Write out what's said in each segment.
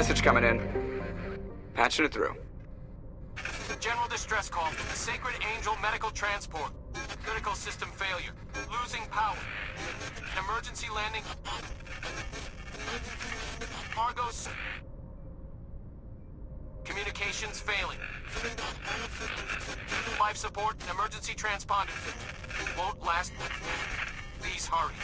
message coming in. Patching it through. General distress call. Sacred Angel medical transport. Critical system failure. Losing power. Emergency landing. Cargo's... Communications failing. Life support and emergency transponder. Won't last. Please hurry.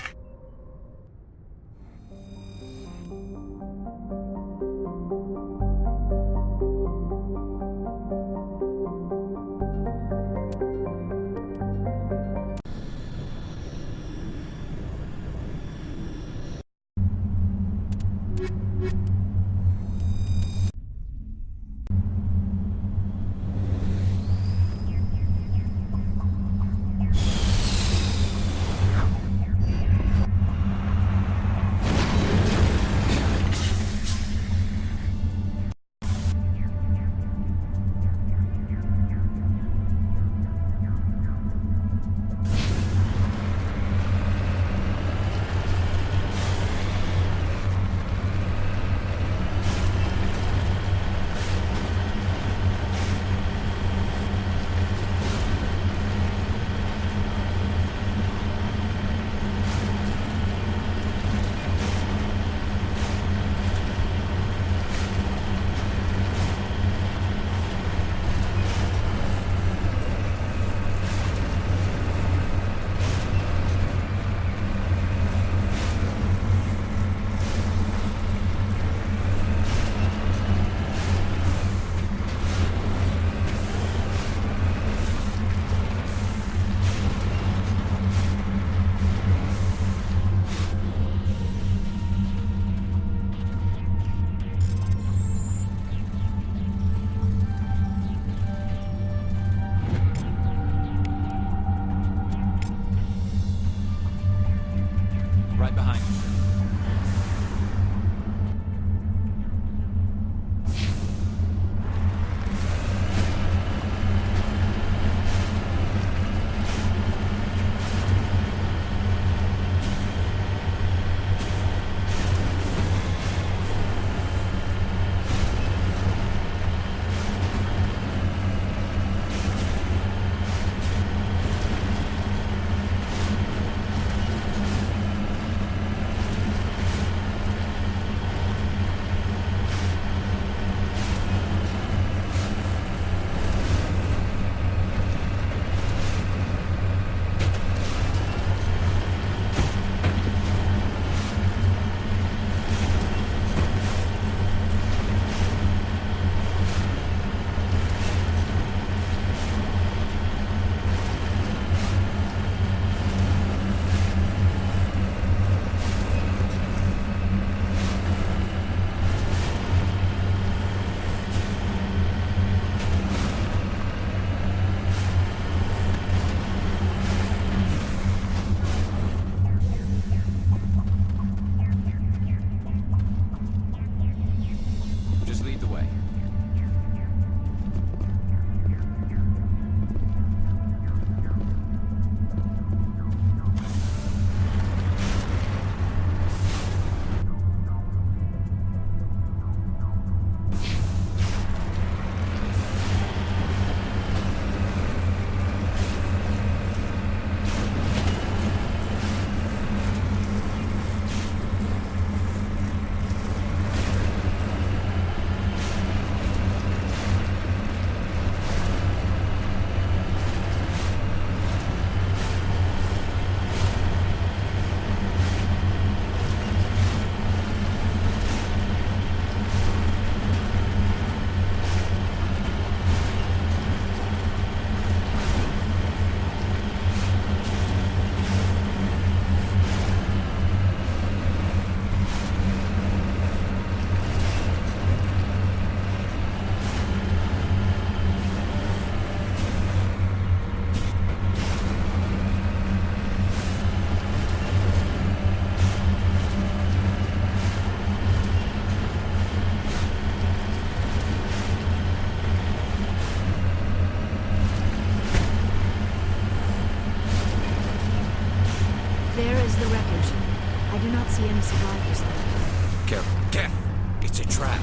I do not see any survivors. Careful. Geth! It's a trap.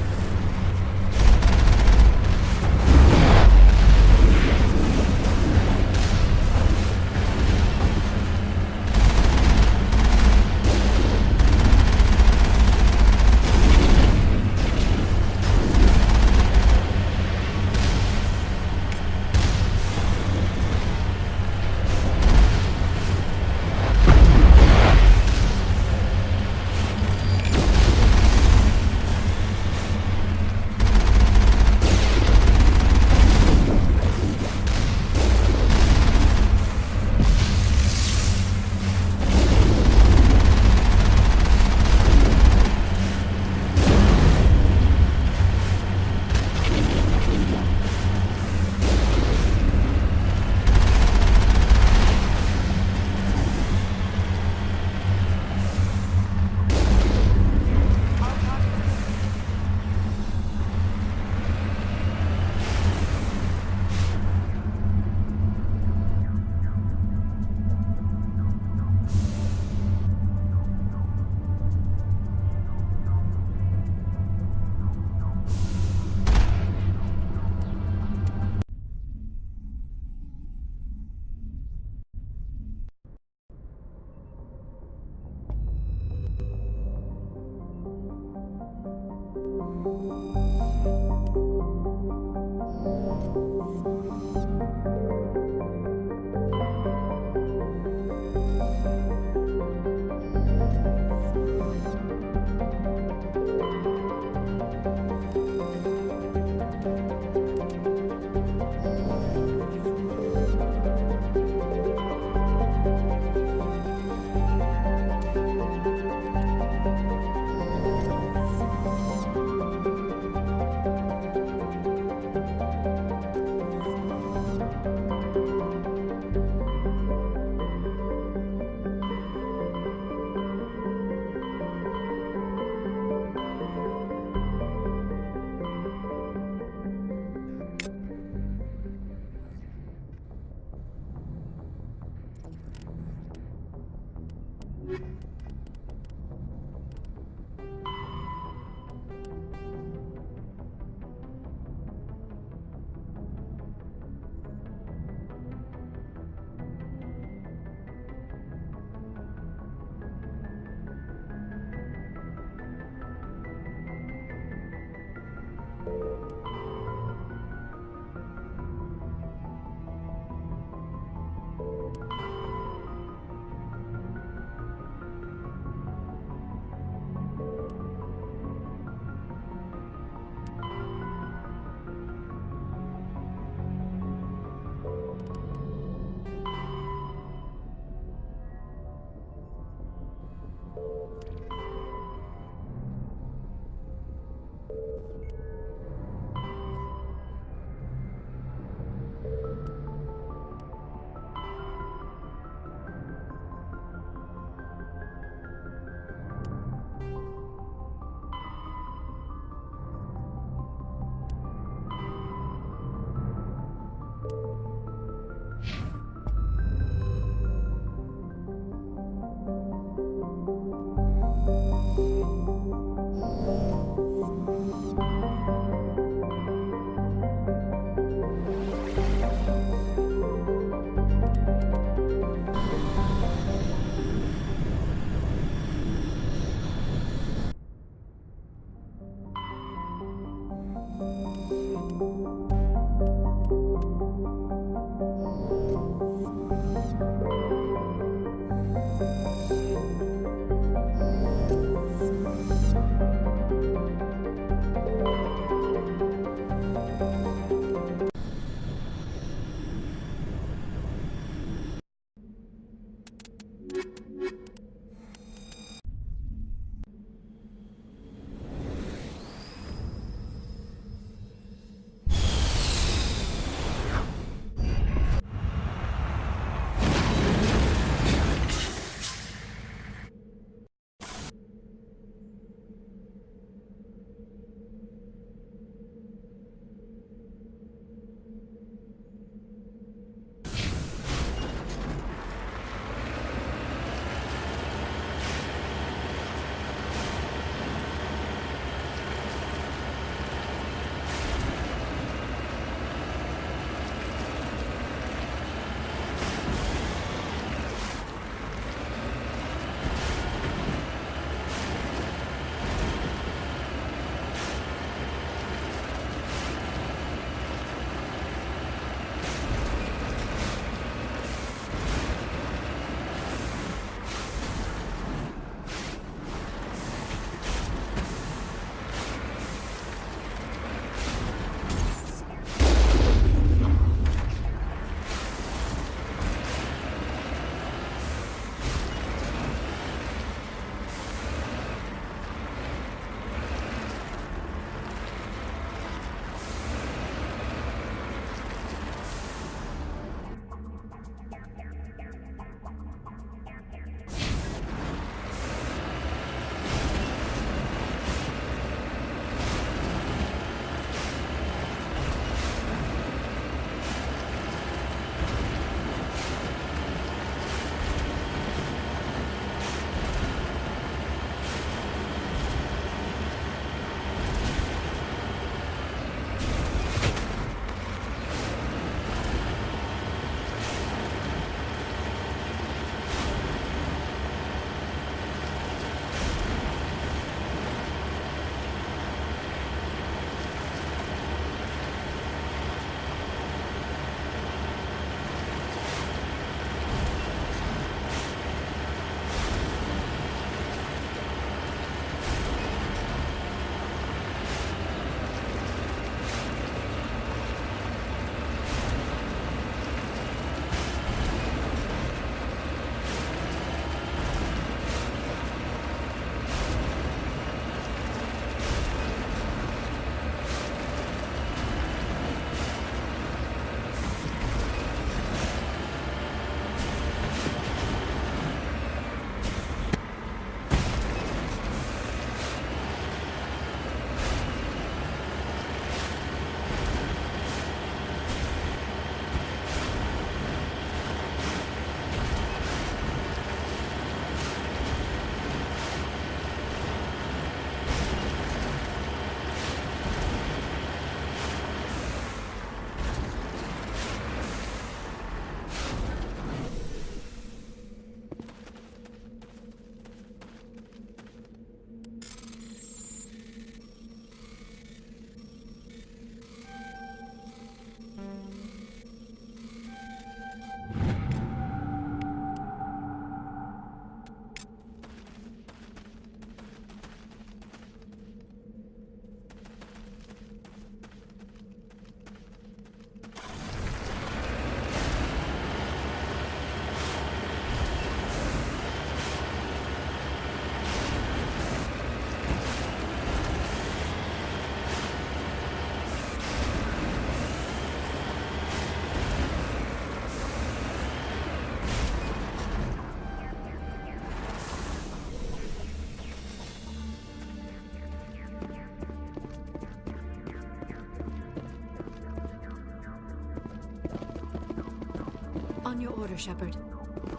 your order, Shepard?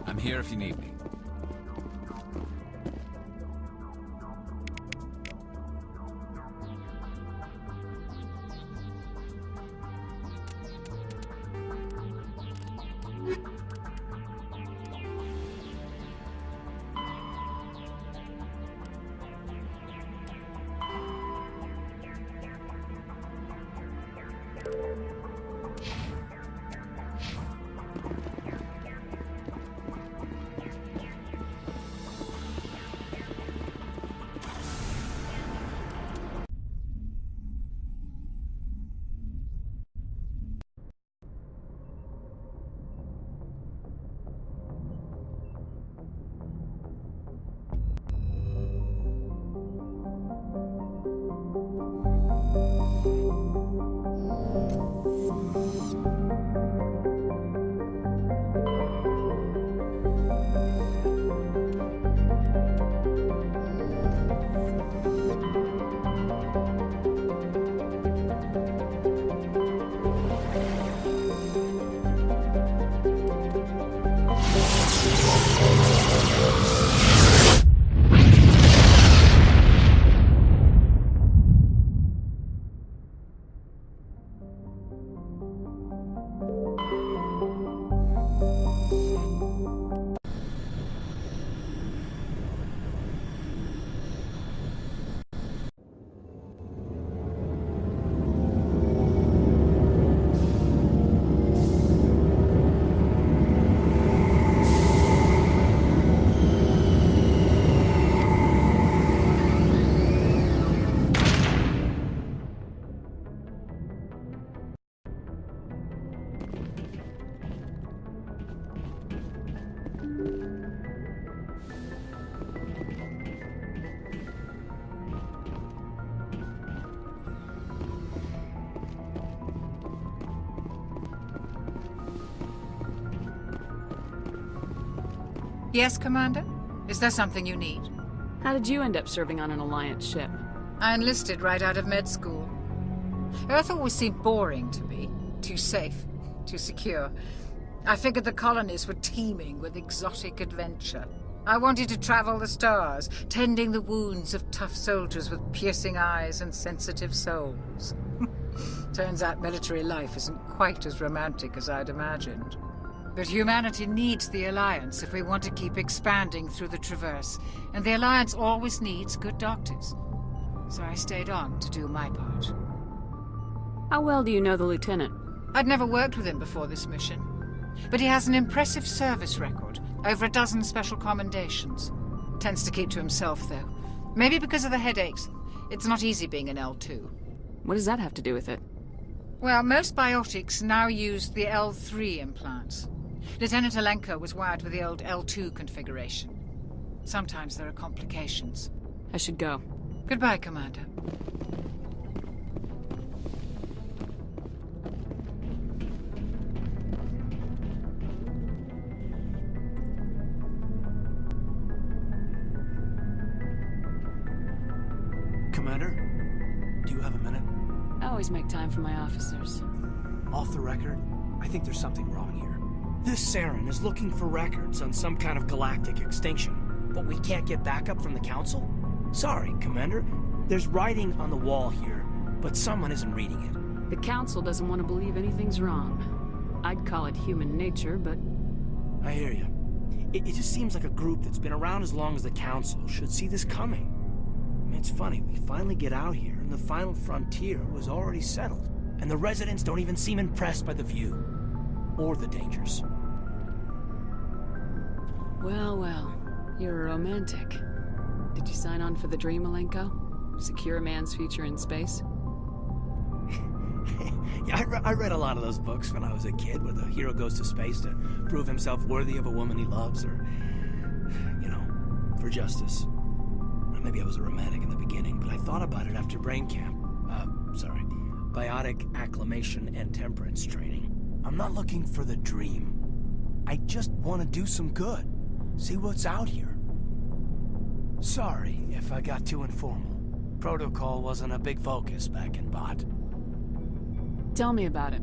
I'm here if you need me. Yes, Commander? Is there something you need? How did you end up serving on an Alliance ship? I enlisted right out of med school. Earth always seemed boring to me. Too safe, too secure. I figured the colonies were teeming with exotic adventure. I wanted to travel the stars, tending the wounds of tough soldiers with piercing eyes and sensitive souls. Turns out military life isn't quite as romantic as I'd imagined. But humanity needs the Alliance if we want to keep expanding through the Traverse, and the Alliance always needs good doctors. So I stayed on to do my part. How well do you know the Lieutenant? I'd never worked with him before this mission, but he has an impressive service record, over a dozen special commendations. Tends to keep to himself, though. Maybe because of the headaches. It's not easy being an L2. What does that have to do with it? Well, most biotics now use the L3 implants. Lieutenant Alenko was wired with the old L2 configuration. Sometimes there are complications. I should go. Goodbye, Commander. Commander, do you have a minute? I always make time for my officers. Off the record, I think there's something wrong here. This Saren is looking for records on some kind of galactic extinction, but we can't get backup from the Council? Sorry, Commander. There's writing on the wall here, but someone isn't reading it. The Council doesn't want to believe anything's wrong. I'd call it human nature, but... I hear you. It just seems like a group that's been around as long as the Council should see this coming. I mean, it's funny, we finally get out here, and the final frontier was already settled. And the residents don't even seem impressed by the view. Or the dangers. Well, well. You're a romantic. Did you sign on for the dream, Alenko? Secure a man's future in space? Yeah, I read a lot of those books when I was a kid, where the hero goes to space to prove himself worthy of a woman he loves, or, you know, for justice. Maybe I was a romantic in the beginning, but I thought about it after brain camp. Biotic acclimation and temperance training. I'm not looking for the dream. I just want to do some good. See what's out here. Sorry if I got too informal. Protocol wasn't a big focus back in Bot. Tell me about it.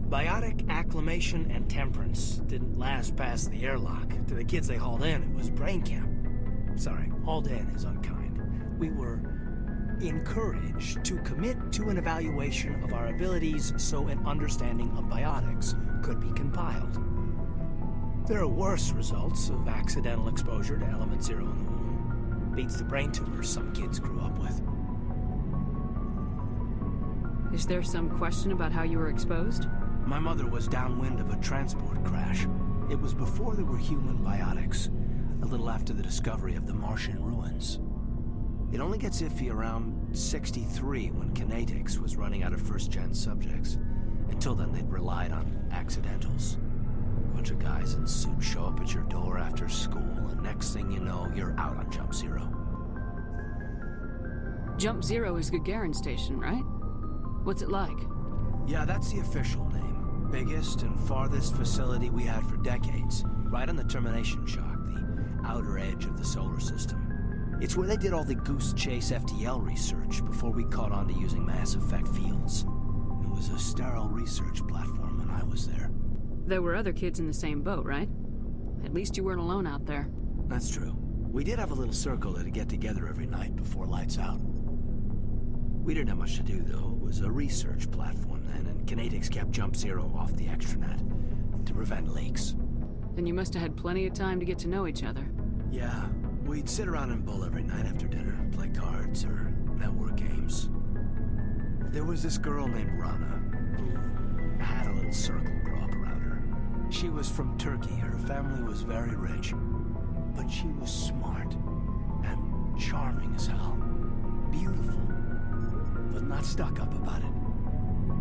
Biotic acclimation and temperance didn't last past the airlock. To the kids they hauled in, it was brain camp. Sorry, hauled in is unkind. We were encouraged to commit to an evaluation of our abilities so an understanding of biotics could be compiled. There are worse results of accidental exposure to Element Zero in the womb. Beats the brain tumors some kids grew up with. Is there some question about how you were exposed? My mother was downwind of a transport crash. It was before there were human biotics, a little after the discovery of the Martian ruins. It only gets iffy around 63 when Kinetics was running out of first-gen subjects. Until then, they'd relied on accidentals. A bunch of guys in suits show up at your door after school, and next thing you know, you're out on Jump Zero. Jump Zero is Gagarin Station, right? What's it like? Yeah, that's the official name. Biggest and farthest facility we had for decades. Right on the termination shock, the outer edge of the solar system. It's where they did all the Goose Chase FTL research before we caught on to using mass effect fields. It was a sterile research platform when I was there. There were other kids in the same boat, right? At least you weren't alone out there. That's true. We did have a little circle that'd get together every night before lights out. We didn't have much to do, though. It was a research platform then, and Kinetics kept Jump Zero off the extranet to prevent leaks. Then you must have had plenty of time to get to know each other. Yeah, we'd sit around and bull every night after dinner, play cards or network games. There was this girl named Rana, who had a little circle grow up around her. She was from Turkey. Her family was very rich, but she was smart and charming as hell. Beautiful, but not stuck up about it.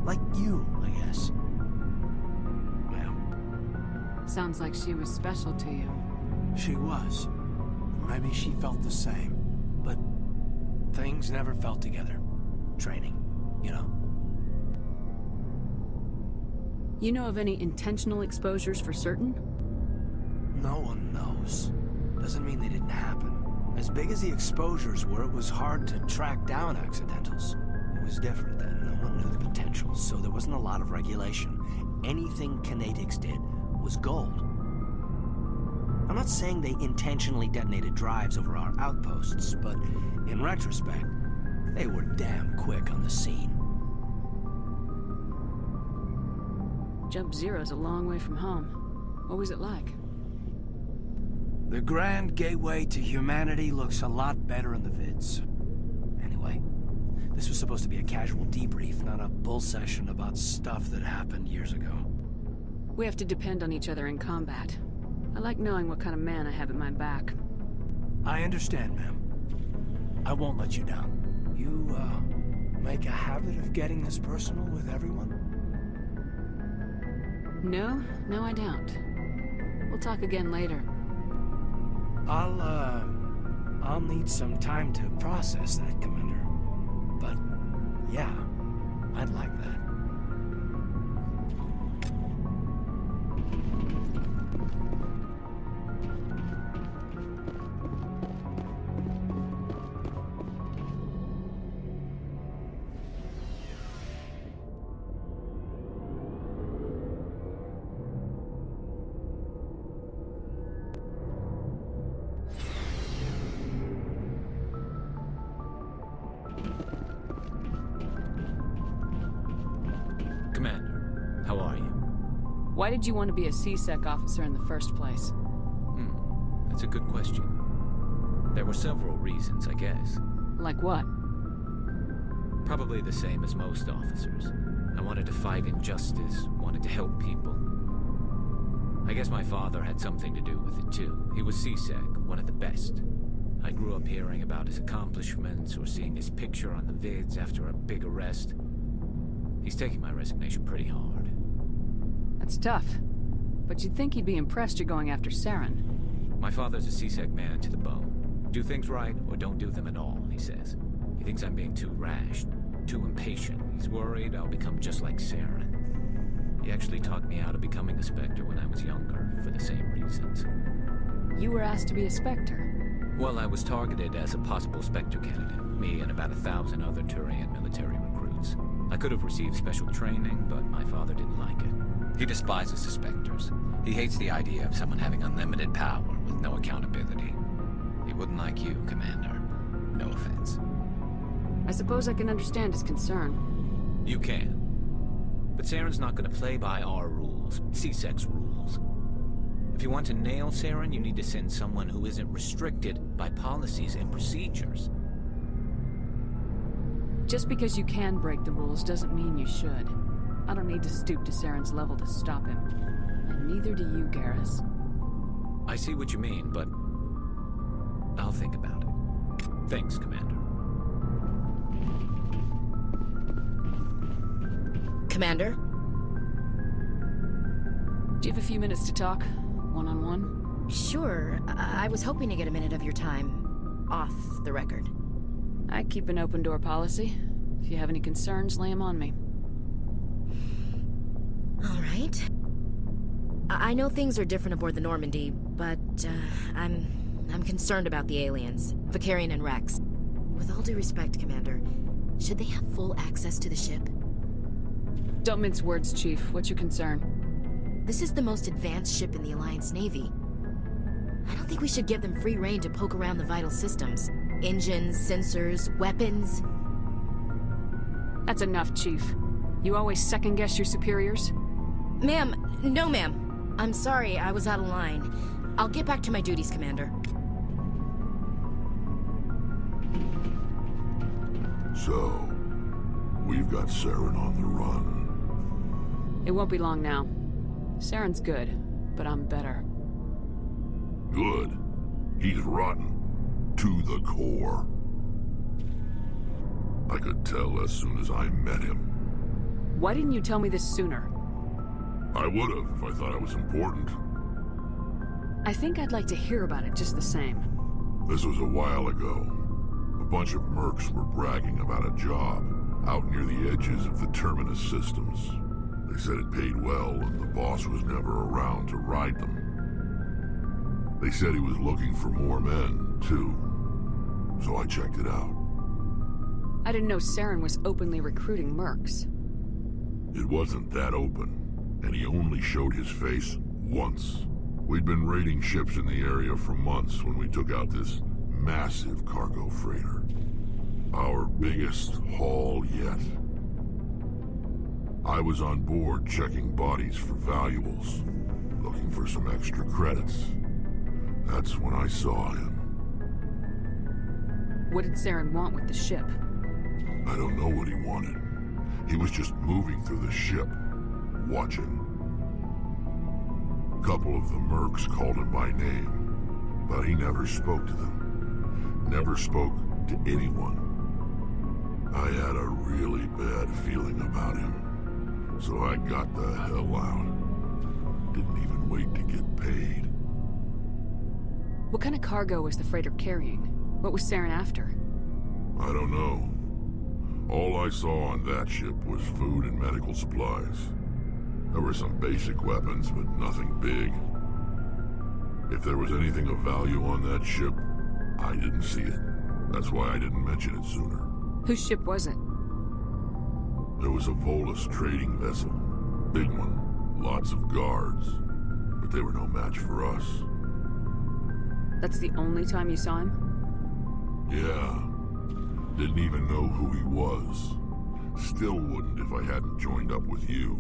Like you, I guess. Yeah. Sounds like she was special to you. She was. Maybe she felt the same. But things never felt together. Training, you know. You know of any intentional exposures for certain? No one knows. Doesn't mean they didn't happen. As big as the exposures were, it was hard to track down accidentals. It was different then. No one knew the potential, so there wasn't a lot of regulation. Anything Kinetics did was gold. I'm not saying they intentionally detonated drives over our outposts, but in retrospect, they were damn quick on the scene. Jump Zero's a long way from home. What was it like? The grand gateway to humanity looks a lot better in the vids. Anyway, this was supposed to be a casual debrief, not a bull session about stuff that happened years ago. We have to depend on each other in combat. I like knowing what kind of man I have at my back. I understand, ma'am. I won't let you down. You, make a habit of getting this personal with everyone? No, I don't. We'll talk again later. I'll need some time to process that, Commander. But, yeah, I'd like that. Commander, how are you? Why did you want to be a C-Sec officer in the first place? That's a good question. There were several reasons, I guess. Like what? Probably the same as most officers. I wanted to fight injustice, wanted to help people. I guess my father had something to do with it too. He was C-Sec, one of the best. I grew up hearing about his accomplishments or seeing his picture on the vids after a big arrest. He's taking my resignation pretty hard. That's tough. But you'd think he'd be impressed you're going after Saren. My father's a C-Sec man to the bone. Do things right or don't do them at all, he says. He thinks I'm being too rash, too impatient. He's worried I'll become just like Saren. He actually talked me out of becoming a Spectre when I was younger, for the same reasons. You were asked to be a Spectre. Well, I was targeted as a possible Spectre candidate, me and about 1,000 other Turian military recruits. I could have received special training, but my father didn't like it. He despises the Spectres. He hates the idea of someone having unlimited power with no accountability. He wouldn't like you, Commander. No offense. I suppose I can understand his concern. You can. But Saren's not going to play by our rules, C-Sec's rules. If you want to nail Saren, you need to send someone who isn't restricted by policies and procedures. Just because you can break the rules doesn't mean you should. I don't need to stoop to Saren's level to stop him. And neither do you, Garrus. I see what you mean, but I'll think about it. Thanks, Commander. Commander? Do you have a few minutes to talk? One-on-one? Sure. I was hoping to get a minute of your time. Off the record. I keep an open door policy. If you have any concerns, lay them on me. All right. I know things are different aboard the Normandy, but I'm concerned about the aliens, Vicarian and Rex. With all due respect, Commander, should they have full access to the ship? Don't mince words, Chief. What's your concern? This is the most advanced ship in the Alliance Navy. I don't think we should give them free rein to poke around the vital systems. Engines, sensors, weapons. That's enough, Chief. You always second-guess your superiors? Ma'am, no ma'am. I'm sorry, I was out of line. I'll get back to my duties, Commander. So, we've got Saren on the run. It won't be long now. Saren's good, but I'm better. Good. He's rotten. To the core. I could tell as soon as I met him. Why didn't you tell me this sooner? I would have if I thought I was important. I think I'd like to hear about it just the same. This was a while ago. A bunch of mercs were bragging about a job out near the edges of the Terminus systems. They said it paid well and the boss was never around to ride them. They said he was looking for more men, too. So I checked it out. I didn't know Saren was openly recruiting mercs. It wasn't that open, and he only showed his face once. We'd been raiding ships in the area for months when we took out this massive cargo freighter. Our biggest haul yet. I was on board checking bodies for valuables, looking for some extra credits. That's when I saw him. What did Saren want with the ship? I don't know what he wanted. He was just moving through the ship, watching. A couple of the mercs called him by name, but he never spoke to them. Never spoke to anyone. I had a really bad feeling about him, so I got the hell out. Didn't even wait to get paid. What kind of cargo was the freighter carrying? What was Saren after? I don't know. All I saw on that ship was food and medical supplies. There were some basic weapons, but nothing big. If there was anything of value on that ship, I didn't see it. That's why I didn't mention it sooner. Whose ship was it? There was a Volus trading vessel. Big one. Lots of guards. But they were no match for us. That's the only time you saw him? Yeah. Didn't even know who he was. Still wouldn't if I hadn't joined up with you.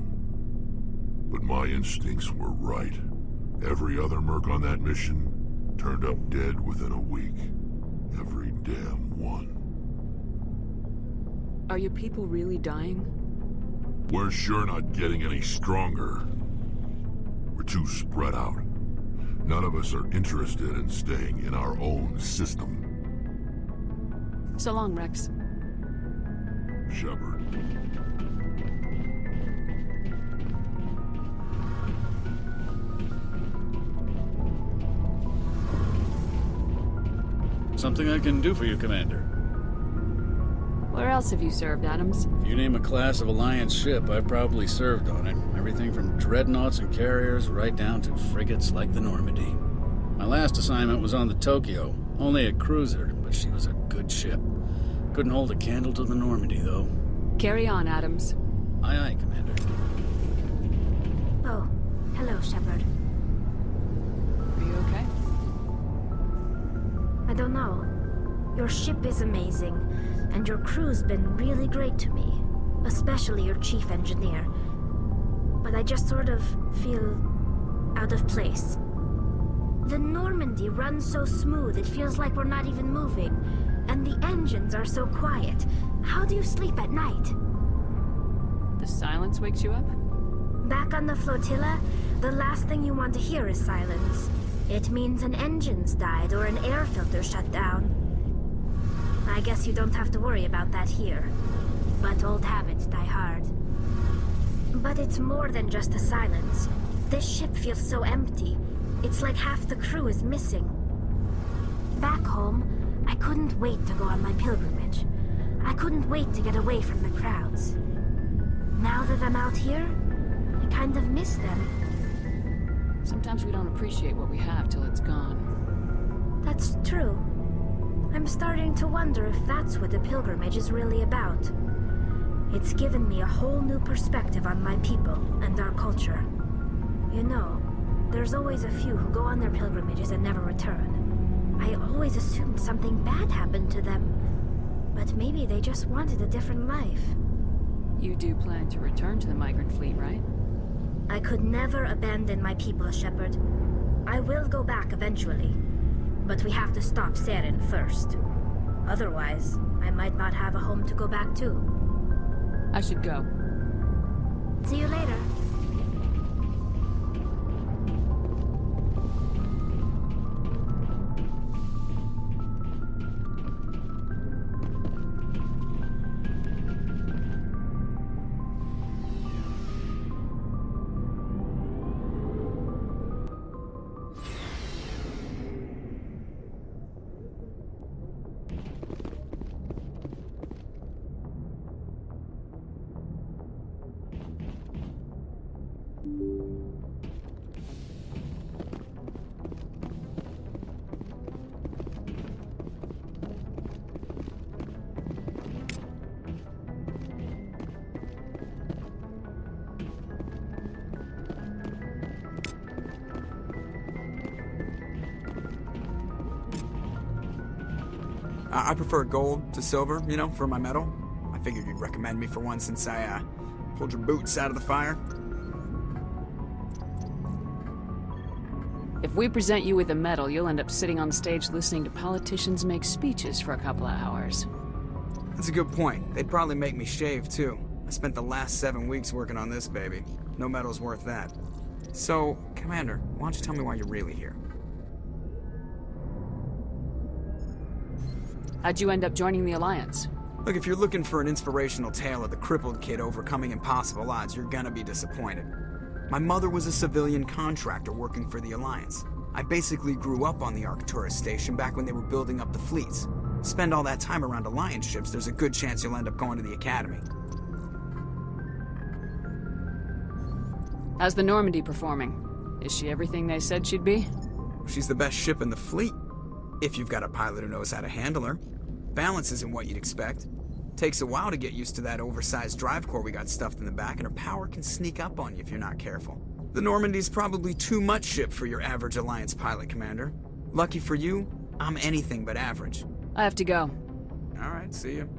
But my instincts were right. Every other merc on that mission turned up dead within a week. Every damn one. Are your people really dying? We're sure not getting any stronger. We're too spread out. None of us are interested in staying in our own system. So long, Rex. Shepard. Something I can do for you, Commander. Where else have you served, Adams? If you name a class of Alliance ship, I've probably served on it. Everything from dreadnoughts and carriers right down to frigates like the Normandy. My last assignment was on the Tokyo. Only a cruiser, but she was a good ship. Couldn't hold a candle to the Normandy, though. Carry on, Adams. Aye, aye, Commander. Oh, hello, Shepard. Are you okay? I don't know. Your ship is amazing, and your crew's been really great to me. Especially your chief engineer. But I just sort of feel out of place. The Normandy runs so smooth it feels like we're not even moving. And the engines are so quiet. How do you sleep at night? The silence wakes you up? Back on the flotilla, the last thing you want to hear is silence. It means an engine's died or an air filter shut down. I guess you don't have to worry about that here. But old habits die hard. But it's more than just the silence. This ship feels so empty. It's like half the crew is missing. Back home, I couldn't wait to go on my pilgrimage. I couldn't wait to get away from the crowds. Now that I'm out here, I kind of miss them. Sometimes we don't appreciate what we have till it's gone. That's true. I'm starting to wonder if that's what the pilgrimage is really about. It's given me a whole new perspective on my people and our culture. You know, there's always a few who go on their pilgrimages and never return. I always assumed something bad happened to them. But maybe they just wanted a different life. You do plan to return to the migrant fleet, right? I could never abandon my people, Shepard. I will go back eventually. But we have to stop Saren first. Otherwise, I might not have a home to go back to. I should go. See you later. I prefer gold to silver, you know, for my metal. I figured you'd recommend me for one since I, pulled your boots out of the fire. If we present you with a medal, you'll end up sitting on stage listening to politicians make speeches for a couple of hours. That's a good point. They'd probably make me shave, too. I spent the last 7 weeks working on this baby. No medal's worth that. So, Commander, why don't you tell me why you're really here? How'd you end up joining the Alliance? Look, if you're looking for an inspirational tale of the crippled kid overcoming impossible odds, you're gonna be disappointed. My mother was a civilian contractor working for the Alliance. I basically grew up on the Arcturus station back when they were building up the fleets. Spend all that time around Alliance ships, there's a good chance you'll end up going to the Academy. How's the Normandy performing? Is she everything they said she'd be? She's the best ship in the fleet, if you've got a pilot who knows how to handle her. Balance isn't what you'd expect. Takes a while to get used to that oversized drive core we got stuffed in the back, and her power can sneak up on you if you're not careful. The Normandy's probably too much ship for your average Alliance pilot, Commander. Lucky for you, I'm anything but average. I have to go. All right, see you.